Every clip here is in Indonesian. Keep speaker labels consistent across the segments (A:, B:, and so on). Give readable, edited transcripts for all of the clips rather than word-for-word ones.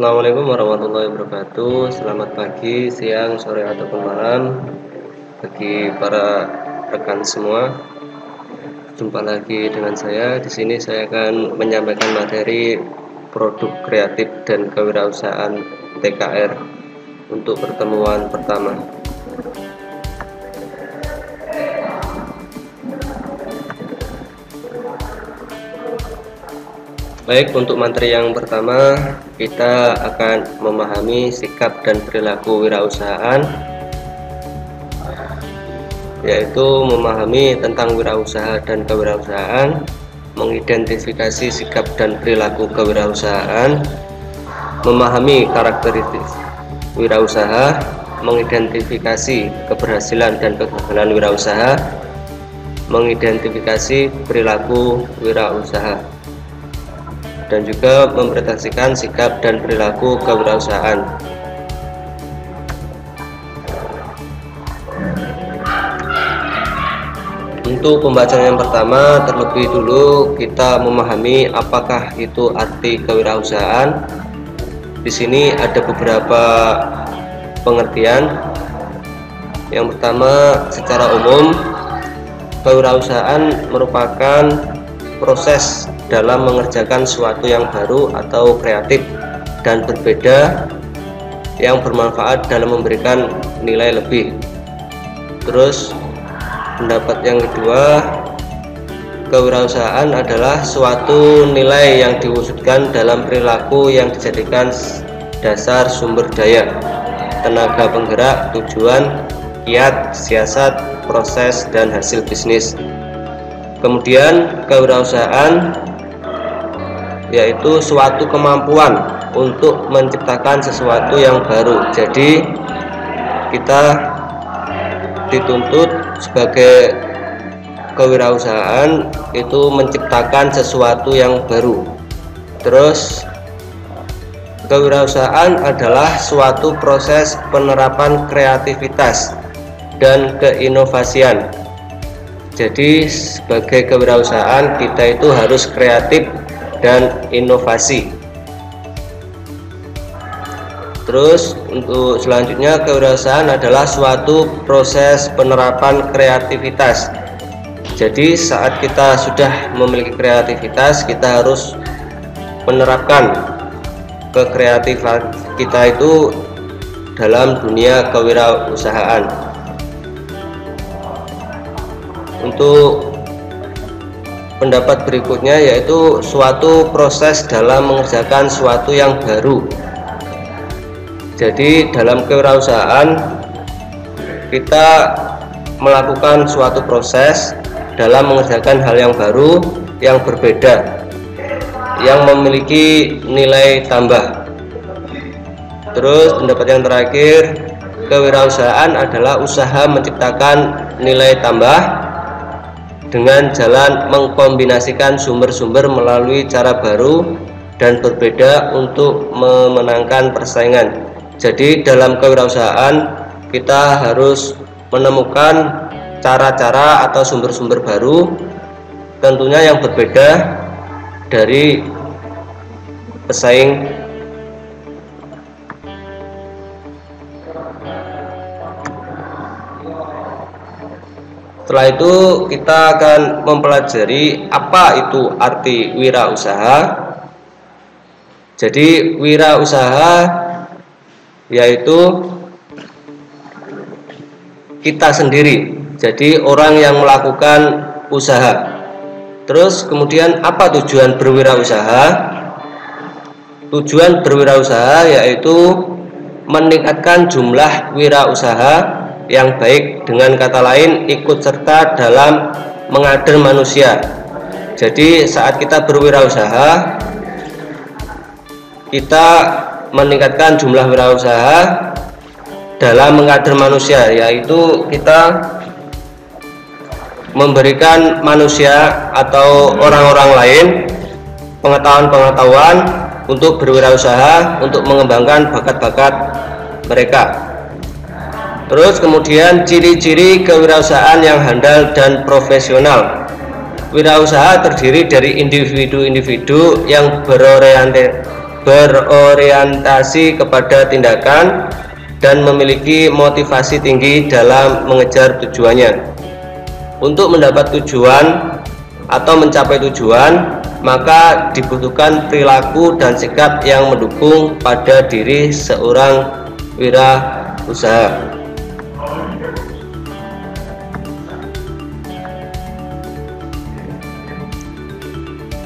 A: Assalamualaikum warahmatullahi wabarakatuh. Selamat pagi, siang, sore ataupun malam bagi para rekan semua. Jumpa lagi dengan saya. Di sini saya akan menyampaikan materi produk kreatif dan kewirausahaan TKR untuk pertemuan pertama. Baik, untuk materi yang pertama kita akan memahami sikap dan perilaku wirausahaan, yaitu memahami tentang wirausaha dan kewirausahaan, mengidentifikasi sikap dan perilaku kewirausahaan, memahami karakteristik wirausaha, mengidentifikasi keberhasilan dan kegagalan wirausaha, mengidentifikasi perilaku wirausaha, dan juga mempresentasikan sikap dan perilaku kewirausahaan. Untuk pembacaan yang pertama, terlebih dulu kita memahami apakah itu arti kewirausahaan. Di sini ada beberapa pengertian. Yang pertama, secara umum, kewirausahaan merupakan proses dalam mengerjakan sesuatu yang baru atau kreatif dan berbeda yang bermanfaat dalam memberikan nilai lebih. Terus pendapat yang kedua, kewirausahaan adalah suatu nilai yang diwujudkan dalam perilaku yang dijadikan dasar sumber daya, tenaga penggerak, tujuan, kiat, siasat, proses, dan hasil bisnis. Kemudian kewirausahaan yaitu suatu kemampuan untuk menciptakan sesuatu yang baru. Jadi kita dituntut sebagai kewirausahaan itu menciptakan sesuatu yang baru. Terus kewirausahaan adalah suatu proses penerapan kreativitas dan keinovasian. Jadi sebagai kewirausahaan kita itu harus kreatif dan inovasi. Terus untuk selanjutnya, kewirausahaan adalah suatu proses penerapan kreativitas. Jadi saat kita sudah memiliki kreativitas, kita harus menerapkan kekreatifan kita itu dalam dunia kewirausahaan. Untuk pendapat berikutnya, yaitu suatu proses dalam mengerjakan sesuatu yang baru. Jadi dalam kewirausahaan kita melakukan suatu proses dalam mengerjakan hal yang baru, yang berbeda, yang memiliki nilai tambah. Terus pendapat yang terakhir, kewirausahaan adalah usaha menciptakan nilai tambah dengan jalan mengkombinasikan sumber-sumber melalui cara baru dan berbeda untuk memenangkan persaingan. Jadi dalam kewirausahaan kita harus menemukan cara-cara atau sumber-sumber baru, tentunya yang berbeda dari pesaing. Setelah itu kita akan mempelajari apa itu arti wirausaha. Jadi wirausaha yaitu kita sendiri, jadi orang yang melakukan usaha. Terus kemudian apa tujuan berwirausaha? Tujuan berwirausaha yaitu meningkatkan jumlah wirausaha yang baik, dengan kata lain ikut serta dalam mengader manusia. Jadi saat kita berwirausaha, kita meningkatkan jumlah wirausaha dalam mengader manusia, yaitu kita memberikan manusia atau orang-orang lain pengetahuan-pengetahuan untuk berwirausaha, untuk mengembangkan bakat-bakat mereka. Terus kemudian ciri-ciri kewirausahaan yang handal dan profesional. Wirausaha terdiri dari individu-individu yang berorientasi kepada tindakan, dan memiliki motivasi tinggi dalam mengejar tujuannya. Untuk mendapat tujuan atau mencapai tujuan, maka dibutuhkan perilaku dan sikap yang mendukung pada diri seorang wirausaha.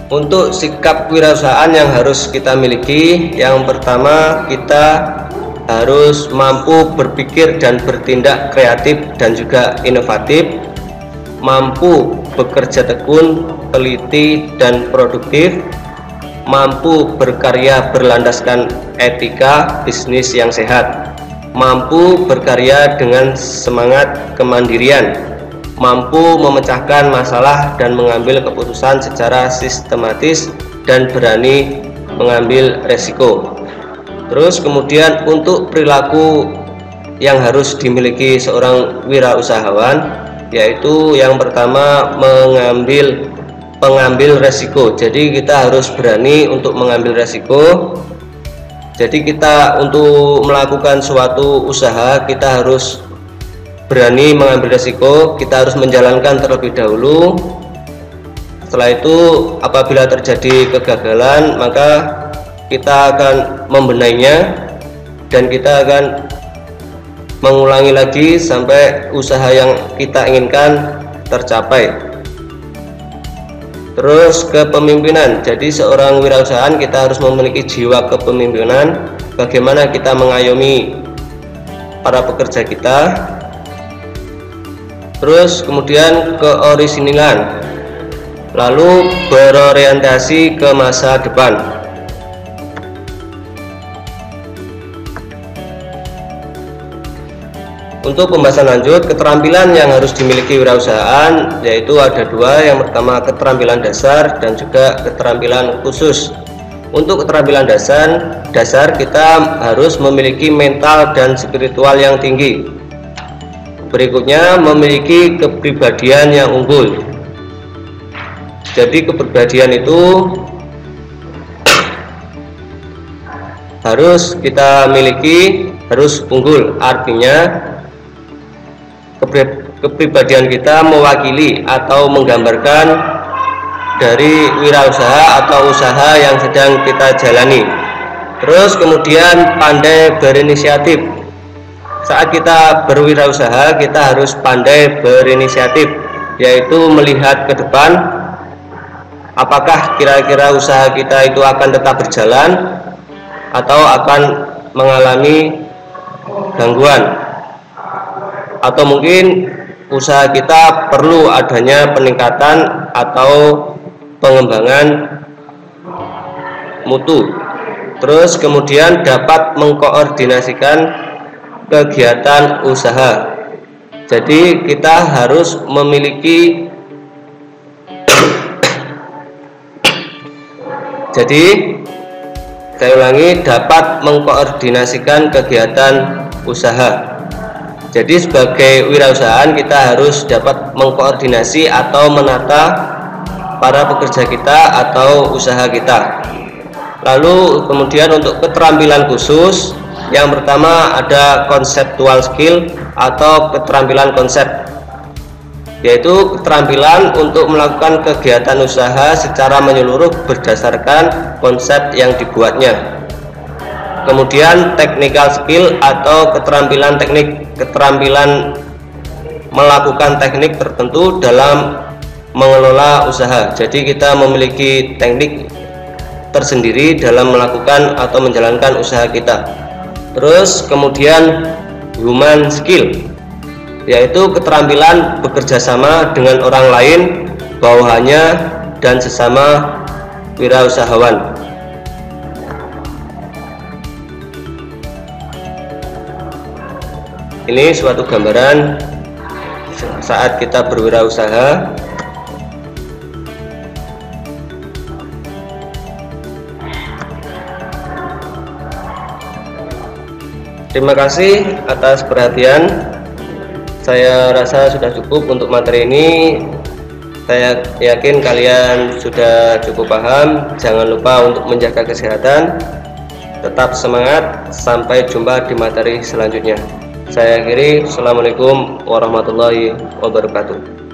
A: Untuk sikap kewirausahaan yang harus kita miliki, yang pertama, kita harus mampu berpikir dan bertindak kreatif dan juga inovatif, mampu bekerja tekun, teliti dan produktif, mampu berkarya berlandaskan etika bisnis yang sehat, mampu berkarya dengan semangat kemandirian, mampu memecahkan masalah dan mengambil keputusan secara sistematis dan berani mengambil resiko. Terus kemudian untuk perilaku yang harus dimiliki seorang wirausahawan, yaitu yang pertama pengambil resiko. Jadi kita harus berani untuk mengambil resiko. Jadi kita untuk melakukan suatu usaha, kita harus berani mengambil resiko, kita harus menjalankan terlebih dahulu. Setelah itu apabila terjadi kegagalan, maka kita akan membenainya dan kita akan mengulangi lagi sampai usaha yang kita inginkan tercapai. Terus kepemimpinan. Jadi seorang wirausahaan kita harus memiliki jiwa kepemimpinan, bagaimana kita mengayomi para pekerja kita. Terus kemudian keorisinalan, lalu berorientasi ke masa depan. Untuk pembahasan lanjut, keterampilan yang harus dimiliki wirausahaan yaitu ada dua. Yang pertama keterampilan dasar dan juga keterampilan khusus. Untuk keterampilan dasar kita harus memiliki mental dan spiritual yang tinggi. Berikutnya memiliki kepribadian yang unggul. Jadi kepribadian itu harus kita miliki, harus unggul, artinya kepribadian kita mewakili atau menggambarkan dari wirausaha atau usaha yang sedang kita jalani. Terus kemudian pandai berinisiatif. Saat kita berwirausaha, kita harus pandai berinisiatif, yaitu melihat ke depan, apakah kira-kira usaha kita itu akan tetap berjalan atau akan mengalami gangguan, atau mungkin usaha kita perlu adanya peningkatan atau pengembangan mutu. Terus kemudian dapat mengkoordinasikan kegiatan usaha. Jadi kita harus memiliki saya ulangi, dapat mengkoordinasikan kegiatan usaha. Jadi sebagai wirausahaan kita harus dapat mengkoordinasi atau menata para pekerja kita atau usaha kita. Lalu kemudian untuk keterampilan khusus, yang pertama ada conceptual skill atau keterampilan konsep, yaitu keterampilan untuk melakukan kegiatan usaha secara menyeluruh berdasarkan konsep yang dibuatnya. Kemudian technical skill atau keterampilan teknik, keterampilan melakukan teknik tertentu dalam mengelola usaha. Jadi kita memiliki teknik tersendiri dalam melakukan atau menjalankan usaha kita. Terus kemudian human skill, yaitu keterampilan bekerja sama dengan orang lain, bawahannya dan sesama wirausahawan. Ini suatu gambaran saat kita berwirausaha. Terima kasih atas perhatian. Saya rasa sudah cukup untuk materi ini. Saya yakin kalian sudah cukup paham. Jangan lupa untuk menjaga kesehatan. Tetap semangat, sampai jumpa di materi selanjutnya. Saya akhiri, Assalamualaikum warahmatullahi wabarakatuh.